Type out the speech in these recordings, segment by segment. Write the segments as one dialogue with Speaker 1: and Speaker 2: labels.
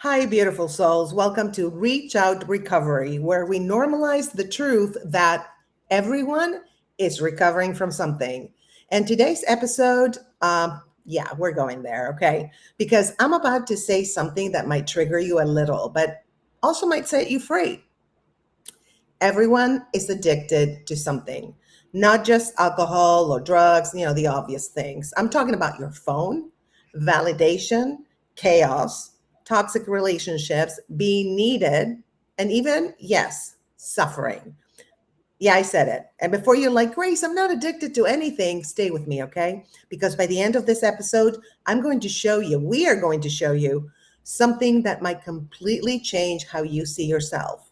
Speaker 1: Hi, beautiful souls. Welcome to Reach Out Recovery, where we normalize the truth that everyone is recovering from something. And today's episode, we're going there, okay? Because I'm about to say something that might trigger you a little, but also might set you free. Everyone is addicted to something, not just alcohol or drugs, the obvious things. I'm talking about your phone, validation, chaos, toxic relationships, being needed, and even, yes, suffering. Yeah, I said it. And before you're like, Grace, I'm not addicted to anything, stay with me, okay? Because by the end of this episode, we are going to show you something that might completely change how you see yourself.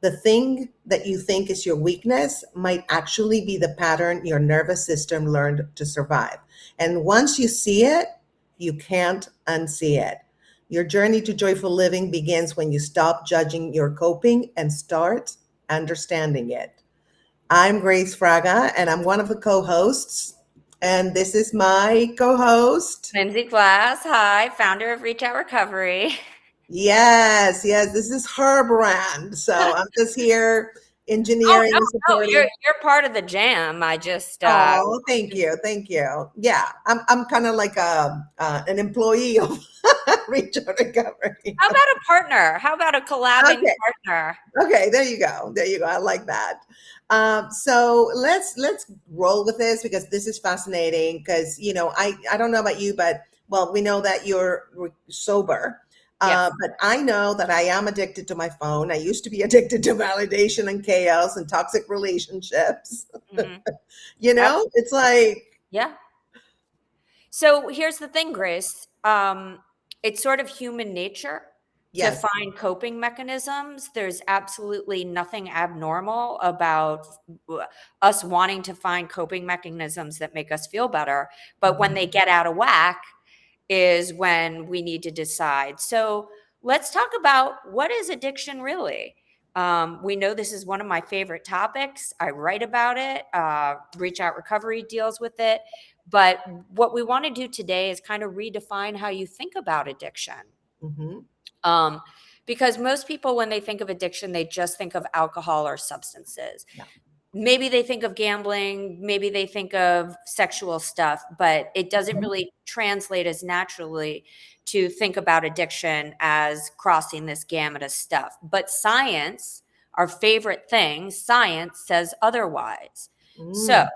Speaker 1: The thing that you think is your weakness might actually be the pattern your nervous system learned to survive. And once you see it, you can't unsee it. Your journey to joyful living begins when you stop judging your coping and start understanding it. I'm Grace Fraga, and I'm one of the co-hosts. And this is my co-host.
Speaker 2: Lindsay Glass, hi, founder of Reach Out Recovery.
Speaker 1: Yes, this is her brand. So I'm just here
Speaker 2: Oh
Speaker 1: engineering
Speaker 2: no,
Speaker 1: and
Speaker 2: no, you're
Speaker 1: supporting.
Speaker 2: you're part of the jam. I just
Speaker 1: Oh, thank you. Yeah, I'm kind of like an employee of Reach Out Recovery.
Speaker 2: how about a partner? How about a collabing
Speaker 1: Okay,
Speaker 2: partner?
Speaker 1: okay, there you go. I like that. So let's roll with this because this is fascinating. Because I don't know about you, but well, we know that you're sober.
Speaker 2: Yes.
Speaker 1: But I know that I am addicted to my phone. I used to be addicted to validation and chaos and toxic relationships.
Speaker 2: Mhm.
Speaker 1: It's like,
Speaker 2: Yeah. So here's the thing, Grace. It's sort of human nature to
Speaker 1: yes.
Speaker 2: find coping mechanisms. There's absolutely nothing abnormal about us wanting to find coping mechanisms that make us feel better. But when they get out of whack, is when we need to decide. So let's talk about what is addiction really? We know this is one of my favorite topics. I write about it. Reach Out Recovery deals with it. But what we want to do today is kind of redefine how you think about addiction.
Speaker 1: Mhm.
Speaker 2: Um, because most people, when they think of addiction, they just think of alcohol or substances.
Speaker 1: Yeah.
Speaker 2: Maybe they think of gambling, maybe they think of sexual stuff, but it doesn't
Speaker 1: Mhm.
Speaker 2: really translate as naturally to think about addiction as crossing this gamut of stuff. But science, our favorite thing, science says otherwise. So,
Speaker 1: Mm.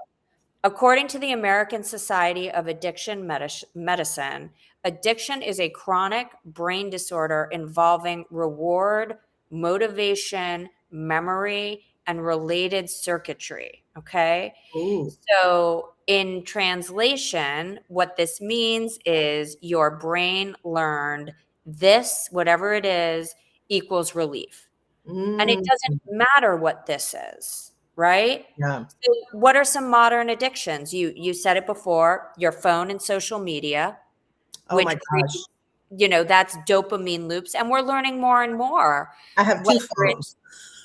Speaker 2: according to the American Society of Addiction Medicine, addiction is a chronic brain disorder involving reward, motivation, memory, and related circuitry. Okay.
Speaker 1: Ooh.
Speaker 2: So, in translation, what this means is your brain learned this, whatever it is, equals relief. And it
Speaker 1: Mm.
Speaker 2: doesn't matter what this is, right?
Speaker 1: Yeah.
Speaker 2: So what are some modern addictions? You said it before, your phone and social media,
Speaker 1: Oh
Speaker 2: which
Speaker 1: my gosh.
Speaker 2: creates, that's dopamine loops. And we're learning more and more,
Speaker 1: I have two
Speaker 2: whether
Speaker 1: phones.
Speaker 2: it's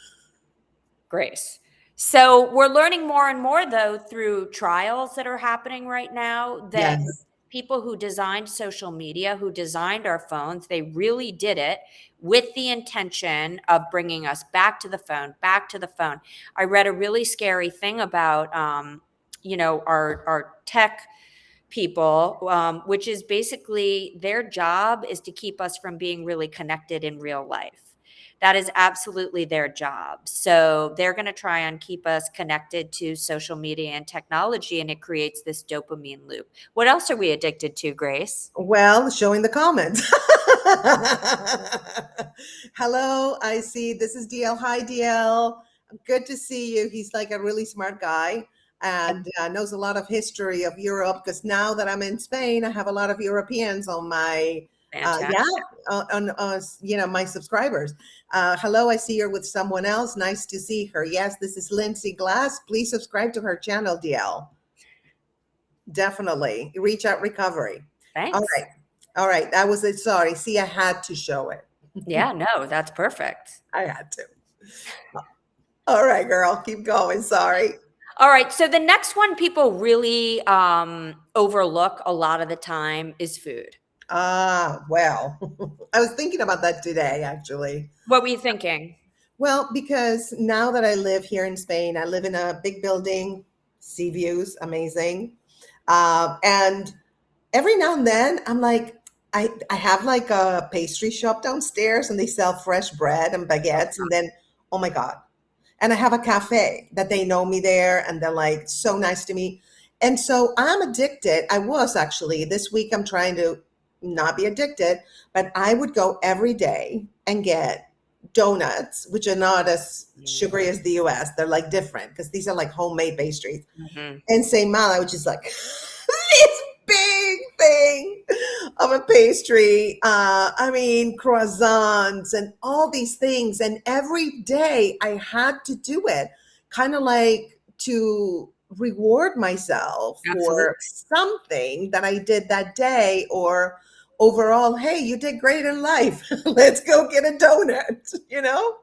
Speaker 2: Grace. So we're learning more and more, though, through trials that are happening right now, that
Speaker 1: Yes.
Speaker 2: people who designed social media, who designed our phones, they really did it with the intention of bringing us back to the phone, back to the phone. I read a really scary thing about, our tech people, which is basically their job is to keep us from being really connected in real life. That is absolutely their job. So they're going to try and keep us connected to social media and technology, and it creates this dopamine loop. What else are we addicted to, Grace?
Speaker 1: Well, showing the comments. Hello, I see this is DL. Hi, DL. Good to see you. He's like a really smart guy and knows a lot of history of Europe because now that I'm in Spain, I have a lot of Europeans on my
Speaker 2: Fantastic.
Speaker 1: on my subscribers. Hello, I see you're with someone else. Nice to see her. Yes, this is Lindsay Glass. Please subscribe to her channel, DL. Definitely. Reach Out Recovery. All
Speaker 2: Thanks.
Speaker 1: right. All right. That was it. Sorry. See, I had to show it.
Speaker 2: Yeah, no, that's perfect.
Speaker 1: I had to. All right, girl. Keep going. Sorry.
Speaker 2: All right. So the next one people really overlook a lot of the time is food.
Speaker 1: Well, I was thinking about that today, actually.
Speaker 2: What were you thinking?
Speaker 1: Well, because now that I live here in Spain, I live in a big building, sea views, amazing. And every now and then, I'm like, I have like a pastry shop downstairs and they sell fresh bread and baguettes. And then, oh my God. And I have a cafe that they know me there and they're like so nice to me. And so I'm addicted. I was actually this week, I'm trying to not be addicted, but I would go every day and get donuts, which are not as sugary as the US. They're like different because these are like homemade pastries.
Speaker 2: Mhm.
Speaker 1: And St. Mal, I was just like, this big thing of a pastry. I mean, croissants and all these things. And every day I had to do it, kind of like to reward myself for
Speaker 2: Absolutely.
Speaker 1: something that I did that day, or overall, hey, you did great in life. Let's go get a donut, you know?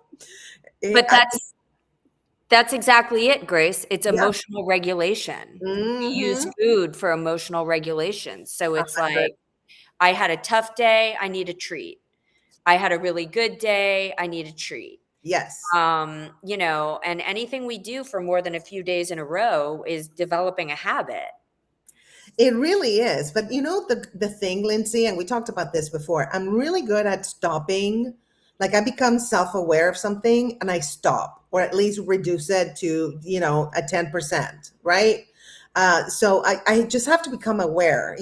Speaker 2: But
Speaker 1: I,
Speaker 2: that's exactly it, Grace. It's
Speaker 1: yeah.
Speaker 2: emotional regulation. We use
Speaker 1: Mm-hmm.
Speaker 2: food for emotional regulation. So it's like, I had a tough day, I need a treat. I had a really good day, I need a treat.
Speaker 1: Yes.
Speaker 2: And anything we do for more than a few days in a row is developing a habit.
Speaker 1: It really is. But you know the thing, Lindsay, and we talked about this before. I'm really good at stopping. Like I become self-aware of something and I stop or at least reduce it to, a 10%, right? So I just have to become aware.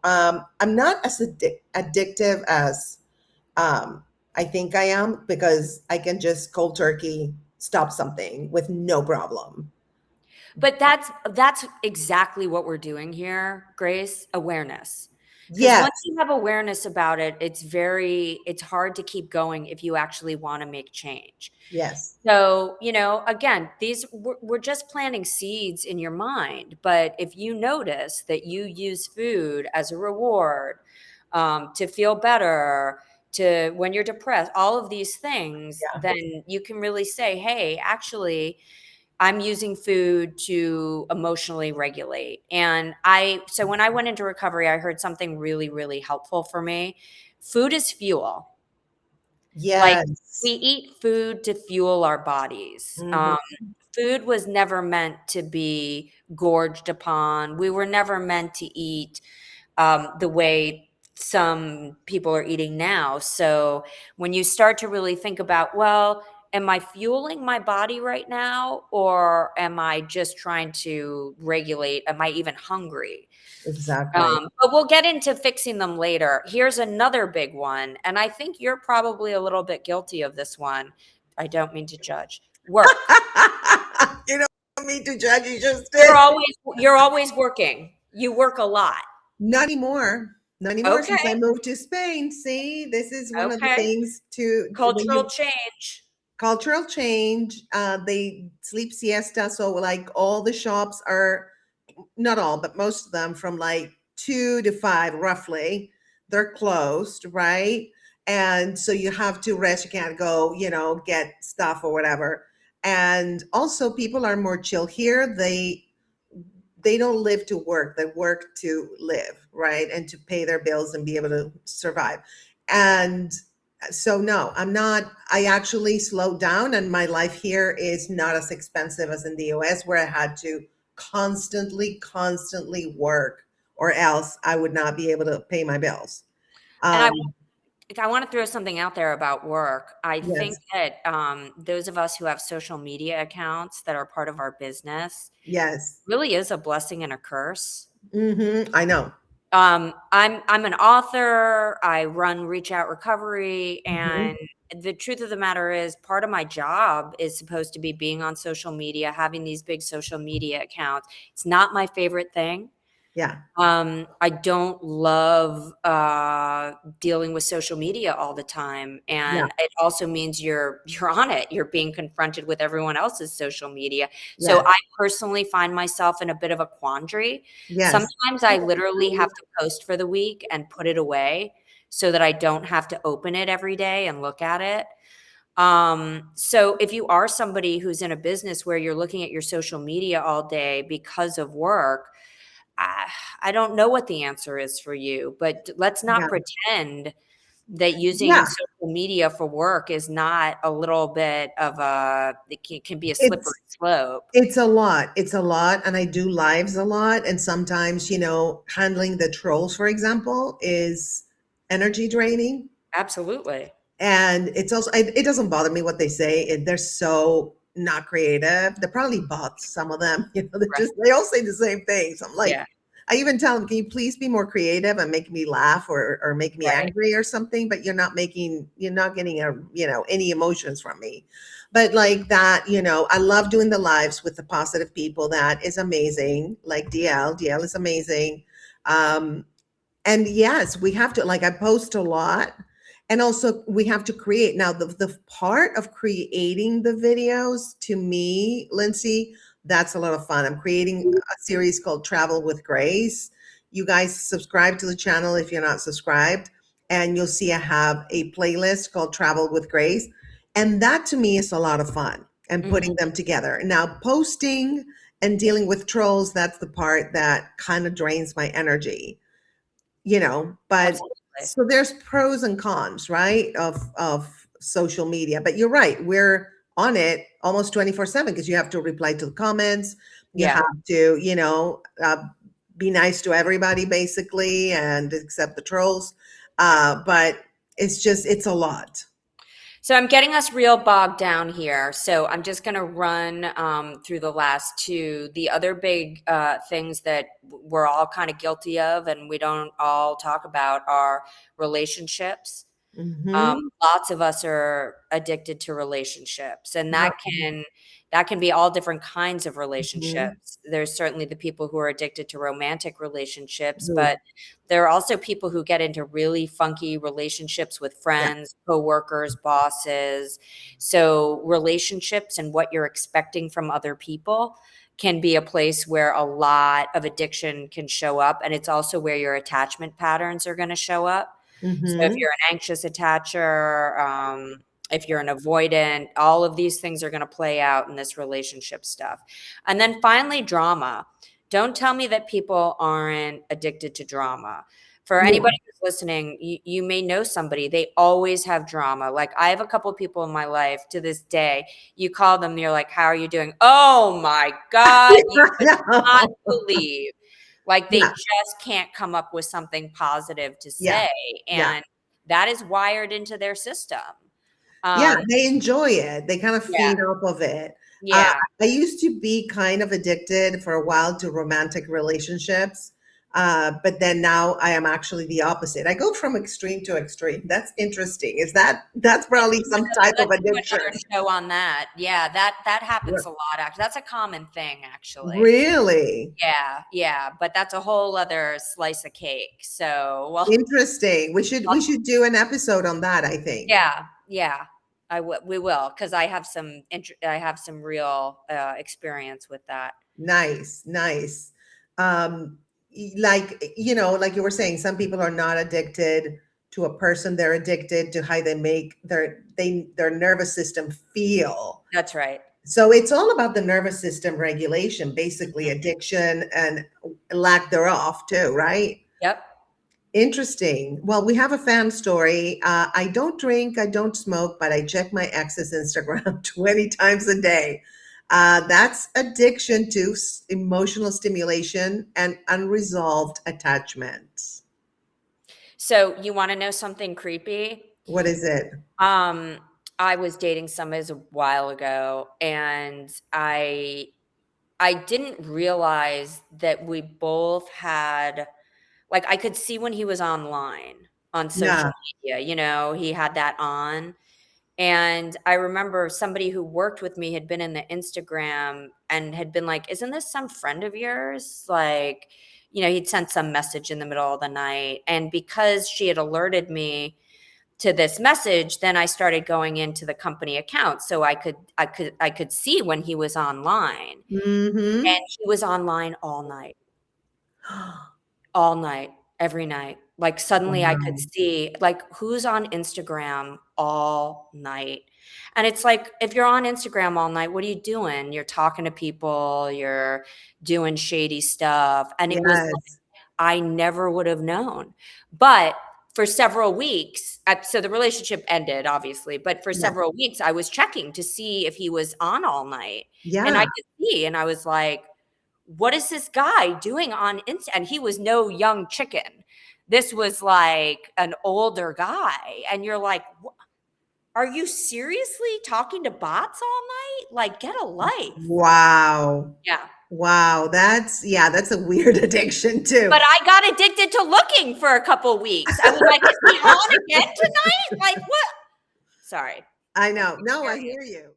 Speaker 1: I'm not as addictive as I think I am because I can just cold turkey stop something with no problem.
Speaker 2: But that's exactly what we're doing here, Grace, awareness. Because once
Speaker 1: Yes,
Speaker 2: you have awareness about it, it's hard to keep going if you actually want to make change.
Speaker 1: yes,
Speaker 2: So, again, we're just planting seeds in your mind. But if you notice that you use food as a reward, to feel better, to when you're depressed, all of these things,
Speaker 1: yeah.
Speaker 2: then you can really say, hey, actually, I'm using food to emotionally regulate. So when I went into recovery, I heard something really, really helpful for me. Food is fuel. Like, we
Speaker 1: Yes.
Speaker 2: eat food to fuel our bodies.
Speaker 1: Mhm.
Speaker 2: Food was never meant to be gorged upon. We were never meant to eat the way some people are eating now. So when you start to really think about, well, am I fueling my body right now? Or am I just trying to regulate? Am I even hungry?
Speaker 1: Exactly.
Speaker 2: But we'll get into fixing them later. Here's another big one, and I think you're probably a little bit guilty of this one. I don't mean to judge. Work.
Speaker 1: You don't need to judge, you just
Speaker 2: You're
Speaker 1: did.
Speaker 2: always you're always working. You work a lot.
Speaker 1: Not anymore. Not anymore since I
Speaker 2: Okay.
Speaker 1: moved to Spain. See, this is one of the
Speaker 2: Okay.
Speaker 1: things to when
Speaker 2: Cultural
Speaker 1: you
Speaker 2: change.
Speaker 1: cultural change. They sleep siesta, so like all the shops are, not all, but most of them, from like 2 to 5 roughly, they're closed, right? And so you have to rest. You can't go, get stuff or whatever. And also, people are more chill here. They don't live to work, they work to live, right, and to pay their bills and be able to survive. And so no, I'm not. I actually slowed down, and my life here is not as expensive as in the US, where I had to constantly work, or else I would not be able to pay my bills.
Speaker 2: And I
Speaker 1: um
Speaker 2: I want to throw something out there about work. I think
Speaker 1: yes,
Speaker 2: that those of us who have social media accounts that are part of our business
Speaker 1: yes.
Speaker 2: really is a blessing and a curse.
Speaker 1: I know.
Speaker 2: I'm an author. I run Reach Out Recovery,
Speaker 1: Hmm.
Speaker 2: and the truth of the matter is, part of my job is supposed to be being on social media, having these big social media accounts. It's not my favorite thing.
Speaker 1: Yeah,
Speaker 2: I don't love dealing with social media all the time,
Speaker 1: yeah,
Speaker 2: and it also means you're on it. You're being confronted with everyone else's social media. So
Speaker 1: yes,
Speaker 2: I personally find myself in a bit of a quandary.
Speaker 1: yes.
Speaker 2: Sometimes I literally have to post for the week and put it away so that I don't have to open it every day and look at it. So if you are somebody who's in a business where you're looking at your social media all day because of work, I don't know what the answer is for you, but let's not
Speaker 1: Yeah.
Speaker 2: pretend that using
Speaker 1: Yeah.
Speaker 2: social media for work is not a little bit of it can be a slippery
Speaker 1: It's
Speaker 2: slope.
Speaker 1: it's a lot. It's a lot. And I do lives a lot. And sometimes, handling the trolls, for example, is energy draining.
Speaker 2: Absolutely.
Speaker 1: And it's also, it doesn't bother me what they say. They're so not creative. They're probably bots, some of them.
Speaker 2: Right.
Speaker 1: They all say the same things. I'm like,
Speaker 2: Yeah.
Speaker 1: I even tell them, can you please be more creative and make me laugh or make me
Speaker 2: Right.
Speaker 1: angry or something? But you're not getting any emotions from me. But like that, I love doing the lives with the positive people. That is amazing. Like DL is amazing. Um, and yes, we have to, like, I post a lot, and also we have to create. Now the part of creating the videos, to me, Lindsay, that's a lot of fun. I'm creating a series called Travel with Grace. You guys subscribe to the channel if you're not subscribed, and you'll see I have a playlist called Travel with Grace, and that to me is a lot of fun, and
Speaker 2: Mhm.
Speaker 1: putting them together. Now posting and dealing with trolls, that's the part that kind of drains my energy, but
Speaker 2: Absolutely.
Speaker 1: so there's pros and cons, right, of social media. But you're right, we're on it almost 24/7 because you have to reply to the comments, you
Speaker 2: Yeah.
Speaker 1: have to, be nice to everybody basically and accept the trolls, but it's a lot.
Speaker 2: So I'm getting us real bogged down here. So I'm just going to run through the last two. The other big things that we're all kind of guilty of and we don't all talk about are relationships.
Speaker 1: Hmm.
Speaker 2: Lots of us are addicted to relationships, and
Speaker 1: Yep.
Speaker 2: that can be all different kinds of
Speaker 1: Hmm.
Speaker 2: relationships. There's certainly the people who are addicted to romantic relationships,
Speaker 1: Ooh,
Speaker 2: but there are also people who get into really funky relationships with
Speaker 1: yeah.
Speaker 2: friends, coworkers, bosses. So relationships and what you're expecting from other people can be a place where a lot of addiction can show up, and it's also where your attachment patterns are going to show up. So if
Speaker 1: Hmm.
Speaker 2: you're an anxious attacher, if you're an avoidant, all of these things are going to play out in this relationship stuff. And then finally, drama. Don't tell me that people aren't addicted to drama. For
Speaker 1: Yeah.
Speaker 2: anybody who's listening, you may know somebody, they always have drama. Like I have a couple of people in my life to this day. You call them, you're like, how are you doing? Oh my God, you would not
Speaker 1: No.
Speaker 2: believe. Like they
Speaker 1: Yeah.
Speaker 2: just can't come up with something positive to
Speaker 1: Yeah.
Speaker 2: say.
Speaker 1: Yeah.
Speaker 2: And that is wired into their system.
Speaker 1: Yeah,
Speaker 2: Um,
Speaker 1: they enjoy it. They kind of
Speaker 2: yeah,
Speaker 1: feed off of it. Uh,
Speaker 2: yeah.
Speaker 1: I used to be kind of addicted for a while to romantic relationships, but then now I am actually the opposite. I go from extreme to extreme. That's interesting. That's probably some type of
Speaker 2: Let's do
Speaker 1: addiction?
Speaker 2: another show on that. Yeah, that happens a lot. Actually, that's a common thing. Actually,
Speaker 1: Really
Speaker 2: yeah, yeah. But that's a whole other slice of cake. So, well,
Speaker 1: interesting. We should do an episode on that, I think.
Speaker 2: yeah, yeah. We will because I have some real experience with that.
Speaker 1: Nice, nice. Like you were saying, some people are not addicted to a person. They're addicted to how they make their nervous system feel.
Speaker 2: That's right.
Speaker 1: So it's all about the nervous system regulation, basically
Speaker 2: Mhm.
Speaker 1: addiction and lack thereof too, right?
Speaker 2: Yep.
Speaker 1: Interesting. Well, we have a fan story. I don't drink, I don't smoke, but I check my ex's Instagram 20 times a day. That's addiction to emotional stimulation and unresolved attachment.
Speaker 2: So you want to know something creepy?
Speaker 1: What is it?
Speaker 2: Um, I was dating somebody a while ago, and I didn't realize that we both had like I could see when he was online on social
Speaker 1: Yeah.
Speaker 2: media, he had that on. And I remember somebody who worked with me had been in the Instagram and had been like, "Isn't this some friend of yours?" Like, he'd sent some message in the middle of the night. And because she had alerted me to this message, then I started going into the company account so I could see when he was online.
Speaker 1: Mm-hmm.
Speaker 2: And he was online all night. All night. every night. Like suddenly I could
Speaker 1: Wow.
Speaker 2: see like who's on Instagram all night. And it's like if you're on Instagram all night, what are you doing? You're talking to people, you're doing shady stuff. And it was like
Speaker 1: Yes.
Speaker 2: I never would have known. But for several weeks, so the relationship ended obviously, but for
Speaker 1: Yes.
Speaker 2: several weeks I was checking to see if he was on all night. And I
Speaker 1: Yeah.
Speaker 2: could see and I was like, what is this guy doing on Insta? And he was no young chicken. This was like an older guy. And you're like, are you seriously talking to bots all night? Like, get a life.
Speaker 1: Wow.
Speaker 2: Yeah.
Speaker 1: Wow. That's a weird addiction too.
Speaker 2: But I got addicted to looking for a couple weeks. I was like, is he on again tonight? Like, what? Sorry.
Speaker 1: I
Speaker 2: That's
Speaker 1: know.
Speaker 2: my
Speaker 1: No, I
Speaker 2: experience.
Speaker 1: hear you.